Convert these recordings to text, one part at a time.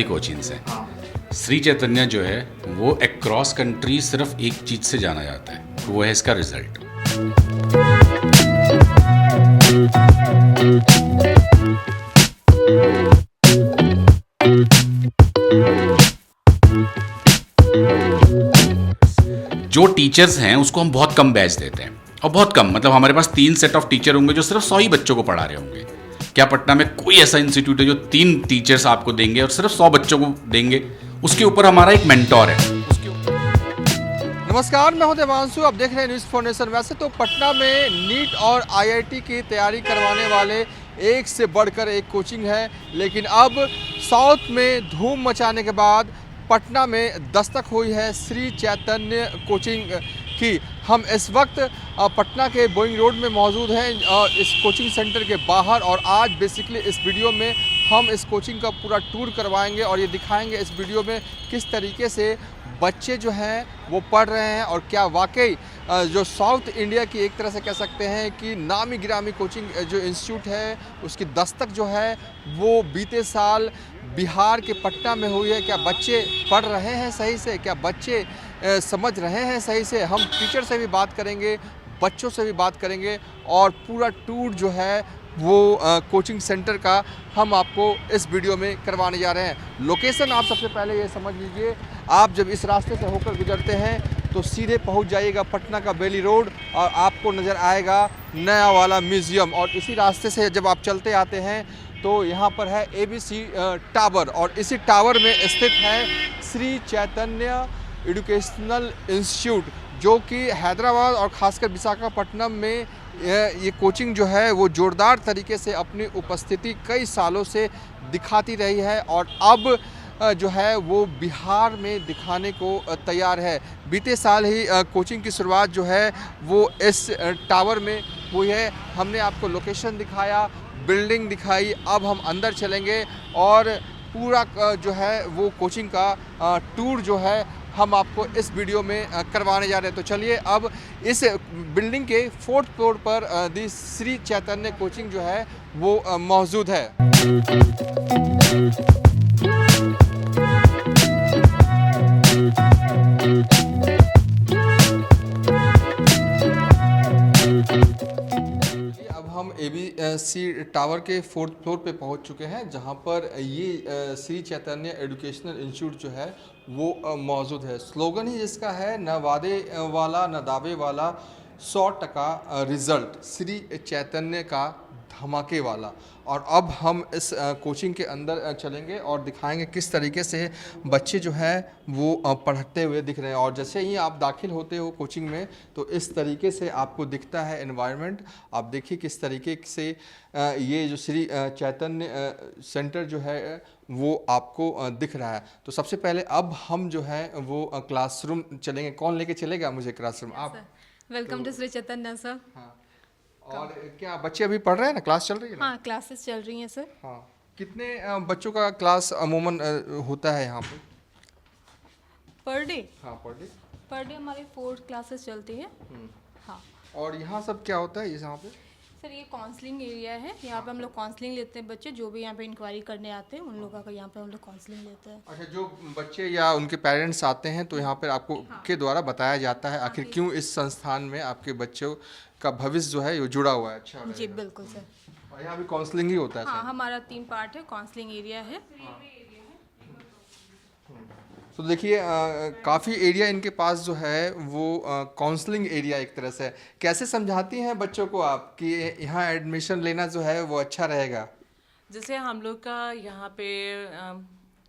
Coachings हैं। श्री चैतन्य जो है वो अक्रॉस कंट्री सिर्फ एक चीज़ से जाना जाता है, वो है इसका रिजल्ट। जो टीचर्स हैं उसको हम बहुत कम बैच देते हैं, और बहुत कम मतलब हमारे पास 3 सेट ऑफ टीचर होंगे जो सिर्फ 100 ही बच्चों को पढ़ा रहे होंगे। क्या पटना में कोई ऐसा इंस्टीट्यूट है जो 3 टीचर्स आपको देंगे और सिर्फ 100 बच्चों को देंगे? उसके ऊपर हमारा एक मेंटोर है। नमस्कार, मैं हूं देवांशु, आप देख रहे हैं न्यूज़ फाउंडेशन। वैसे तो पटना में नीट और आईआईटी की तैयारी करवाने वाले एक से बढ़कर एक कोचिंग है, लेकिन अब साउथ में धूम मचाने के बाद पटना में दस्तक हुई है श्री चैतन्य कोचिंग की। हम इस वक्त पटना के बोइंग रोड में मौजूद हैं इस कोचिंग सेंटर के बाहर, और आज बेसिकली इस वीडियो में हम इस कोचिंग का पूरा टूर करवाएंगे और ये दिखाएंगे इस वीडियो में किस तरीके से बच्चे जो हैं वो पढ़ रहे हैं, और क्या वाकई जो साउथ इंडिया की एक तरह से कह सकते हैं कि नामी गिरामी कोचिंग जो इंस्टीट्यूट है उसकी दस्तक जो है वो बीते साल बिहार के पटना में हुई है। क्या बच्चे पढ़ रहे हैं सही से, क्या बच्चे समझ रहे हैं सही से? हम टीचर से भी बात करेंगे, बच्चों से भी बात करेंगे, और पूरा टूर जो है वो कोचिंग सेंटर का हम आपको इस वीडियो में करवाने जा रहे हैं। लोकेशन आप सबसे पहले ये समझ लीजिए, आप जब इस रास्ते से होकर गुजरते हैं तो सीधे पहुंच जाइएगा पटना का बेली रोड, और आपको नज़र आएगा नया वाला म्यूज़ियम, और इसी रास्ते से जब आप चलते आते हैं तो यहाँ पर है ABC टावर, और इसी टावर में स्थित है श्री चैतन्य एजुकेशनल इंस्टीट्यूट, जो कि हैदराबाद और ख़ासकर विशाखापट्टनम में ये कोचिंग जो है वो ज़ोरदार तरीके से अपनी उपस्थिति कई सालों से दिखाती रही है, और अब जो है वो बिहार में दिखाने को तैयार है। बीते साल ही कोचिंग की शुरुआत जो है वो इस टावर में हुई है। हमने आपको लोकेशन दिखाया, बिल्डिंग दिखाई, अब हम अंदर चलेंगे और पूरा जो है वो कोचिंग का टूर जो है हम आपको इस वीडियो में करवाने जा रहे हैं। तो चलिए अब इस बिल्डिंग के 4th फ्लोर पर दी श्री चैतन्य कोचिंग जो है वो मौजूद है। हम ABC टावर के 4th फ्लोर पे पहुंच चुके हैं, जहां पर ये श्री चैतन्य एजुकेशनल इंस्टीट्यूट जो है वो मौजूद है। स्लोगन ही जिसका है न वादे वाला न दावे वाला, 100% रिजल्ट, श्री चैतन्य का धमाके वाला। और अब हम इस कोचिंग के अंदर चलेंगे और दिखाएंगे किस तरीके से बच्चे जो हैं वो पढ़ते हुए दिख रहे हैं। और जैसे ही आप दाखिल होते हो कोचिंग में तो इस तरीके से आपको दिखता है एनवायरनमेंट। आप देखिए किस तरीके से ये जो श्री चैतन्य सेंटर जो है वो आपको दिख रहा है। तो सबसे पहले अब हम जो है वो क्लासरूम चलेंगे। कौन लेके चलेगा मुझे क्लासरूम? आप। Welcome to Shri Chaitanya sir. हाँ, और क्या बच्चे अभी पढ़ रहे हैं ना? क्लास चल रही है ना? हाँ, क्लासेस चल रही हैं सर। हाँ, कितने बच्चों का क्लास अमूमन होता है यहाँ पे? Per day? हाँ, पर डे हमारी 4 क्लासेस चलती हैं। हाँ। और यहाँ सब क्या होता है यहाँ पे? सर ये काउंसलिंग एरिया है, यहाँ पे हम लोग काउंसलिंग लेते हैं। बच्चे जो भी यहाँ पे इंक्वायरी करने आते हैं उन लोगों का यहाँ पे हम लोग काउंसलिंग लेते हैं। अच्छा, जो बच्चे या उनके पेरेंट्स आते हैं तो यहाँ पर आपको के द्वारा बताया जाता है आखिर क्यों इस संस्थान में आपके बच्चों का भविष्य जो है वो जुड़ा हुआ है। अच्छा जी बिल्कुल सर। और यहाँ भी काउंसलिंग ही होता है? हाँ, हमारा 3 पार्ट है, काउंसलिंग एरिया है। तो देखिए काफ़ी एरिया इनके पास जो है वो काउंसलिंग एरिया एक तरह से। कैसे समझाती हैं बच्चों को आप कि यहाँ एडमिशन लेना जो है वो अच्छा रहेगा? जैसे हम लोग का यहाँ पे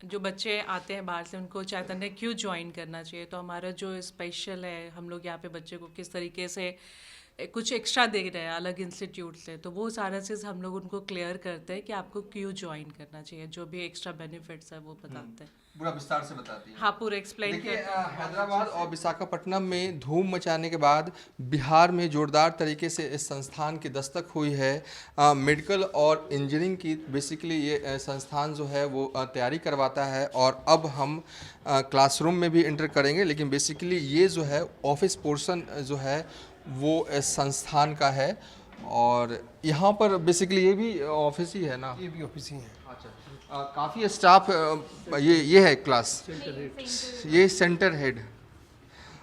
जो बच्चे आते हैं बाहर से उनको चैतन्य क्यों ज्वाइन करना चाहिए, तो हमारा जो स्पेशल है हम लोग यहाँ पे बच्चे को किस तरीके से कुछ एक्स्ट्रा दे रहे हैं अलग इंस्टीट्यूट से, तो वो सारा चीज़ हम लोग उनको क्लियर करते हैं कि आपको क्यों ज्वाइन करना चाहिए। जो भी एक्स्ट्रा बेनिफिट्स है वो बताते हैं, पूरा विस्तार से बताती है। हाँ पूरा एक्सप्लेन करते हैं। हैदराबाद और विशाखापट्टनम में धूम मचाने के बाद बिहार में जोरदार तरीके से इस संस्थान की दस्तक हुई है। मेडिकल और इंजीनियरिंग की बेसिकली ये संस्थान जो है वो तैयारी करवाता है, और अब हम क्लासरूम में भी इंटर करेंगे, लेकिन बेसिकली ये जो है ऑफिस पोर्शन जो है वो इस संस्थान का है। और यहाँ पर बेसिकली ये भी ऑफिस ही है ना? ये भी ऑफिस ही है। अच्छा, काफ़ी स्टाफ ये है क्लास, ये सेंटर हेड।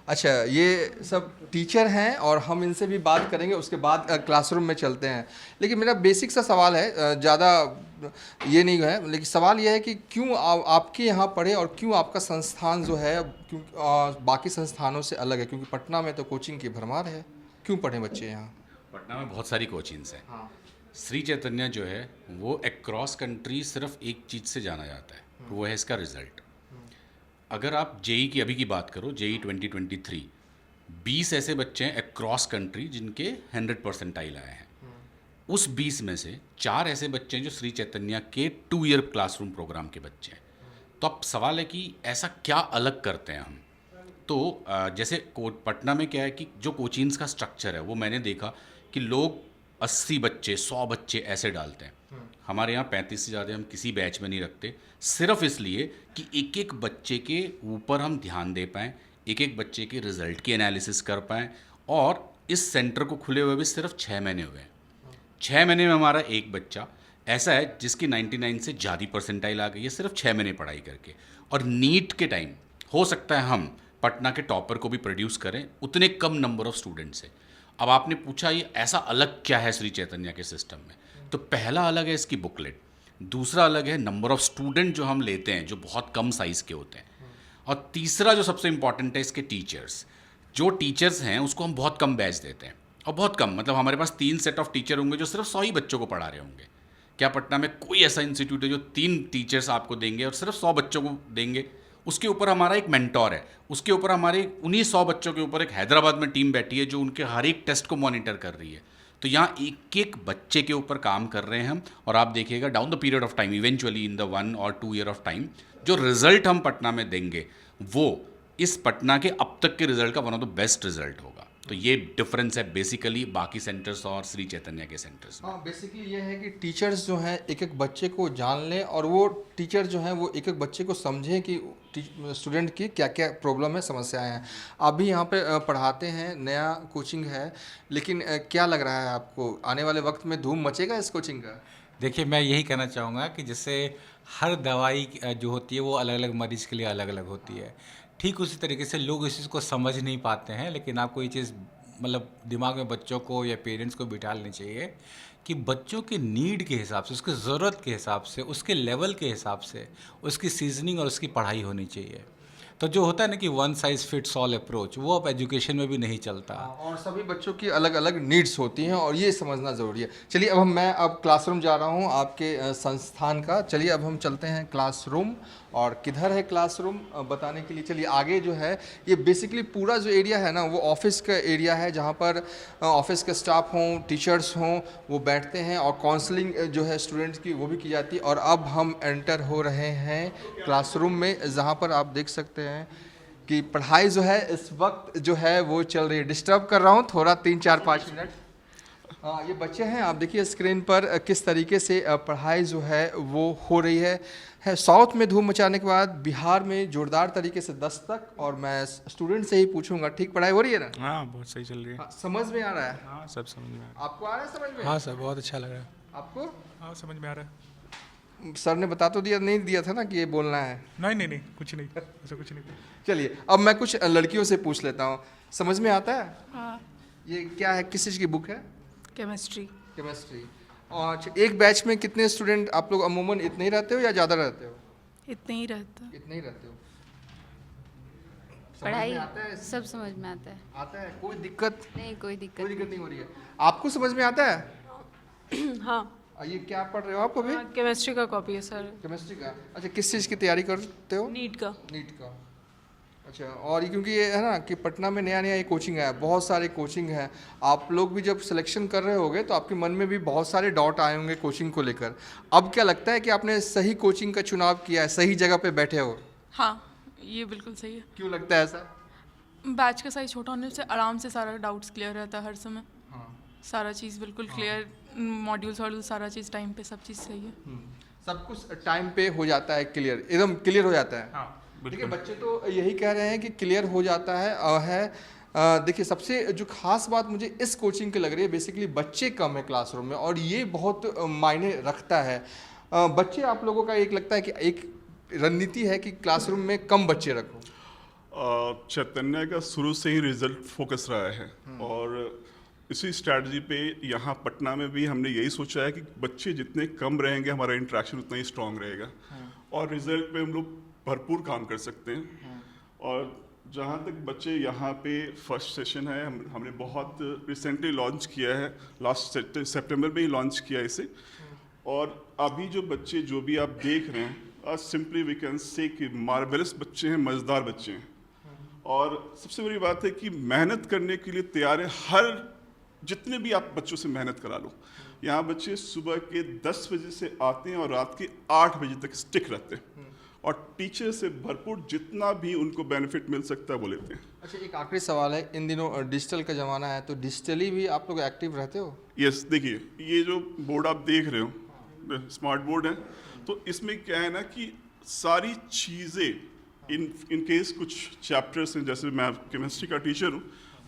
अच्छा, ये सब टीचर हैं और हम इनसे भी बात करेंगे, उसके बाद क्लासरूम में चलते हैं। लेकिन मेरा बेसिक सा सवाल है, ज़्यादा ये नहीं है, लेकिन सवाल ये है कि क्यों आपके यहाँ पढ़े और क्यों आपका संस्थान जो है क्यों बाकी संस्थानों से अलग है? क्योंकि पटना में तो कोचिंग की भरमार है, क्यों पढ़े बच्चे यहाँ? पटना में बहुत सारी कोचिंग्स हैं। हाँ। श्री चैतन्य जो है वो अक्रॉस कंट्री सिर्फ एक चीज़ से जाना जाता है, वो है इसका रिजल्ट। अगर आप जेई की अभी की बात करो, जेई 2023, 20 ऐसे बच्चे हैं अक्रॉस कंट्री जिनके 100 परसेंटाइल आए हैं। उस 20 में से 4 ऐसे बच्चे हैं जो श्री चैतन्य के 2 ईयर क्लासरूम प्रोग्राम के बच्चे हैं। तो अब सवाल है कि ऐसा क्या अलग करते हैं हम? तो जैसे पटना में क्या है कि जो कोचिंग्स का स्ट्रक्चर है वो मैंने देखा कि लोग 80 बच्चे 100 बच्चे ऐसे डालते हैं। हमारे यहाँ 35 से ज़्यादा हम किसी बैच में नहीं रखते, सिर्फ इसलिए कि एक एक बच्चे के ऊपर हम ध्यान दे पाएँ, एक एक बच्चे के रिज़ल्ट की एनालिसिस कर पाएँ। और इस सेंटर को खुले हुए भी सिर्फ 6 महीने हुए हैं। 6 महीने में हमारा एक बच्चा ऐसा है जिसकी 99 से ज़्यादा परसेंटाइल आ गई है सिर्फ 6 महीने पढ़ाई करके। और नीट के टाइम हो सकता है हम पटना के टॉपर को भी प्रोड्यूस करें उतने कम नंबर ऑफ स्टूडेंट से। अब आपने पूछा ये ऐसा अलग क्या है श्री चैतन्य के सिस्टम में, तो पहला अलग है इसकी बुकलेट, दूसरा अलग है नंबर ऑफ स्टूडेंट जो हम लेते हैं जो बहुत कम साइज़ के होते हैं, और तीसरा जो सबसे इम्पॉर्टेंट है इसके टीचर्स। जो टीचर्स हैं उसको हम बहुत कम बैच देते हैं, और बहुत कम मतलब हमारे पास 3 सेट ऑफ टीचर होंगे जो सिर्फ 100 ही बच्चों को पढ़ा रहे होंगे। क्या पटना में कोई ऐसा इंस्टीट्यूट है जो 3 टीचर्स आपको देंगे और सिर्फ 100 बच्चों को देंगे? उसके ऊपर हमारा एक मेंटोर है, उसके ऊपर हमारे उन्हीं 100 बच्चों के ऊपर एक हैदराबाद में टीम बैठी है जो उनके हर एक टेस्ट को मॉनिटर कर रही है। तो यहाँ एक एक बच्चे के ऊपर काम कर रहे हैं हम, और आप देखिएगा down the period of time, eventually in the 1 और 2 ईयर ऑफ टाइम, जो रिजल्ट हम पटना में देंगे वो इस पटना के अब तक के रिजल्ट का one of the best result होगा। तो ये डिफरेंस है बेसिकली बाकी सेंटर्स और श्री चैतन्य के सेंटर्स में। हाँ, बेसिकली ये है कि टीचर्स जो हैं एक एक बच्चे को जान लें, और वो टीचर जो हैं वो एक एक बच्चे को समझें कि स्टूडेंट की क्या क्या प्रॉब्लम है, समस्याएं हैं। आप भी यहाँ पे पढ़ाते हैं, नया कोचिंग है, लेकिन क्या लग रहा है आपको आने वाले वक्त में धूम मचेगा इस कोचिंग का? देखिए, मैं यही कहना चाहूँगा कि जैसे हर दवाई जो होती है वो अलग अलग मरीज़ के लिए अलग अलग होती है, ठीक उसी तरीके से लोग इस चीज़ को समझ नहीं पाते हैं। लेकिन आपको ये चीज़ मतलब दिमाग में बच्चों को या पेरेंट्स को बिठा लेनी चाहिए कि बच्चों के नीड के हिसाब से, उसकी ज़रूरत के हिसाब से, उसके लेवल के हिसाब से उसकी सीजनिंग और उसकी पढ़ाई होनी चाहिए। तो जो होता है ना कि one size fits all approach, वो अब एजुकेशन में भी नहीं चलता। और सभी बच्चों की अलग अलग नीड्स होती हैं और ये समझना ज़रूरी है। चलिए मैं अब क्लासरूम जा रहा हूँ आपके संस्थान का। चलिए अब हम चलते हैं क्लासरूम, और किधर है क्लासरूम बताने के लिए चलिए आगे जो है ये बेसिकली पूरा जो एरिया है ना वो ऑफिस का एरिया है, जहाँ पर ऑफिस के स्टाफ हों, टीचर्स हों, वो बैठते हैं और काउंसलिंग जो है स्टूडेंट्स की वो भी की जाती है। और अब हम एंटर हो रहे हैं क्लासरूम में, जहाँ पर आप देख सकते हैं कि पढ़ाई जो है इस वक्त जो है वो चल रही है। डिस्टर्ब कर रहा हूँ थोड़ा 3-4-5 मिनट। ये बच्चे हैं, आप देखिए स्क्रीन पर किस तरीके से पढ़ाई जो है वो हो रही है। साउथ में धूम मचाने के बाद बिहार में जोरदार तरीके से दस्तक, और मैं स्टूडेंट से ही पूछूंगा, ठीक पढ़ाई हो रही है ना? हाँ, बहुत सही चल रही है। हाँ, समझ में आ रहा है? हाँ, सब समझ में आ रहा आपको आ रहा है समझ में? है। हाँ सर, बहुत अच्छा लग रहा है। आपको? हाँ, समझ में आ रहा है। सर ने बता तो दिया, नहीं दिया था ना कि ये बोलना है? नहीं, कुछ नहीं, ऐसा कुछ नहीं। चलिए अब मैं कुछ लड़कियों से पूछ लेता हूँ, समझ में आता है? हाँ, ये क्या है, किस चीज़ की बुक है? केमिस्ट्री। केमिस्ट्री। और अच्छा, एक बैच में कितने स्टूडेंट आप लोग अमूमन इतने ही रहते हो या ज़्यादा रहते हो? इतने ही रहता। इतने ही रहते हो। समझ पढ़ाई में आता है? सब समझ में आता है। आता है, कोई दिक्कत? नहीं, कोई दिक्कत कोई दिक्कत नहीं हो रही है। आपको समझ में आता है? हाँ, ये क्या पढ़ रहे हो आप अभी? केमिस्ट्री का कॉपी है सर। केमिस्ट्री का। अच्छा, किस चीज़ की तैयारी करते हो? नीट का। नीट का। अच्छा, और ये क्योंकि ये है ना कि पटना में नया नया ये कोचिंग है, बहुत सारे कोचिंग हैं, आप लोग भी जब सिलेक्शन कर रहे होगे तो आपके मन में भी बहुत सारे डाउट आए होंगे कोचिंग को लेकर। अब क्या लगता है कि आपने सही कोचिंग का चुनाव किया है, सही जगह पे बैठे हो? हाँ, ये बिल्कुल सही है। क्यों लगता है ऐसा? बैच का साइज छोटा होने से आराम से सारा डाउट्स क्लियर रहता है हर समय। हाँ। सारा चीज़ बिल्कुल क्लियर, मॉड्यूल्स वॉड्यूल सारा चीज़ टाइम पे, सब चीज़ सही है। सब कुछ टाइम पे हो जाता है, क्लियर, एकदम क्लियर हो जाता है। हाँ, देखिए बिल्कुल। बच्चे तो यही कह रहे हैं कि क्लियर हो जाता है। देखिए सबसे जो खास बात मुझे इस कोचिंग की लग रही है, बेसिकली बच्चे कम है क्लासरूम में, और ये बहुत मायने रखता है। बच्चे आप लोगों का एक लगता है कि एक रणनीति है कि क्लासरूम में कम बच्चे रखो। चैतन्य का शुरू से ही रिजल्ट फोकस रहा है और इसी स्ट्रैटेजी पे यहाँ पटना में भी हमने यही सोचा है कि बच्चे जितने कम रहेंगे हमारा इंटरेक्शन उतना ही स्ट्रांग रहेगा और रिजल्ट पे हम लोग भरपूर काम कर सकते हैं। और जहाँ तक बच्चे यहाँ पे फर्स्ट सेशन है हमने बहुत रिसेंटली लॉन्च किया है, लास्ट सितंबर में ही लॉन्च किया इसे। और अभी जो बच्चे जो भी आप देख रहे हैं सिंपली वी कैन से कि मार्वेलस बच्चे हैं, मज़ेदार बच्चे हैं। और सबसे बड़ी बात है कि मेहनत करने के लिए तैयार है, हर जितने भी आप बच्चों से मेहनत करा लो। यहाँ बच्चे सुबह के 10 बजे से आते हैं और रात के 8 बजे तक स्टिक रहते हैं और टीचर से भरपूर जितना भी उनको बेनिफिट मिल सकता है वो लेते हैं। अच्छा, एक आखिरी सवाल है, इन दिनों डिजिटल का ज़माना है तो डिजिटली भी आप लोग एक्टिव रहते हो? यस, देखिए ये जो बोर्ड आप देख रहे हो स्मार्ट बोर्ड है, तो इसमें क्या है ना कि सारी चीज़ें इन केस कुछ चैप्टर्स हैं, जैसे मैं केमिस्ट्री का टीचर हूँ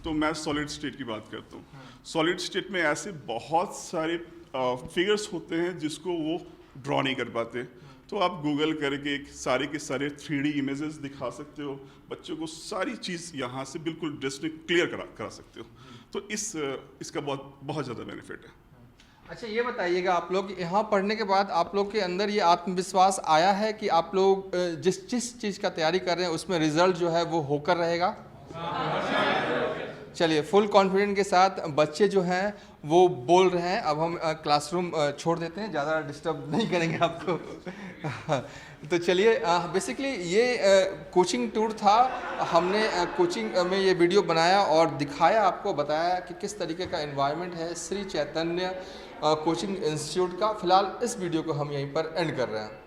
तो मैं सॉलिड स्टेट की बात करता हूँ। सॉलिड स्टेट में ऐसे बहुत सारे फिगर्स होते हैं जिसको वो ड्रॉ नहीं कर पाते, तो आप गूगल करके सारे के सारे 3D इमेजेस दिखा सकते हो, बच्चों को सारी चीज़ यहाँ से बिल्कुल डिस्टिंक्ट क्लियर करा सकते हो। तो इसका बहुत ज़्यादा बेनिफिट है। अच्छा, ये बताइएगा, आप लोग यहाँ पढ़ने के बाद आप लोग के अंदर ये आत्मविश्वास आया है कि आप लोग जिस चीज़ का तैयारी कर रहे हैं उसमें रिजल्ट जो है वो होकर रहेगा? चलिए, फुल कॉन्फिडेंट के साथ बच्चे जो हैं वो बोल रहे हैं। अब हम क्लासरूम छोड़ देते हैं, ज़्यादा डिस्टर्ब नहीं करेंगे आपको। तो चलिए, बेसिकली ये कोचिंग टूर था। हमने कोचिंग में ये वीडियो बनाया और दिखाया, आपको बताया कि किस तरीके का एनवायरनमेंट है श्री चैतन्य कोचिंग इंस्टीट्यूट का। फ़िलहाल इस वीडियो को हम यहीं पर एंड कर रहे हैं।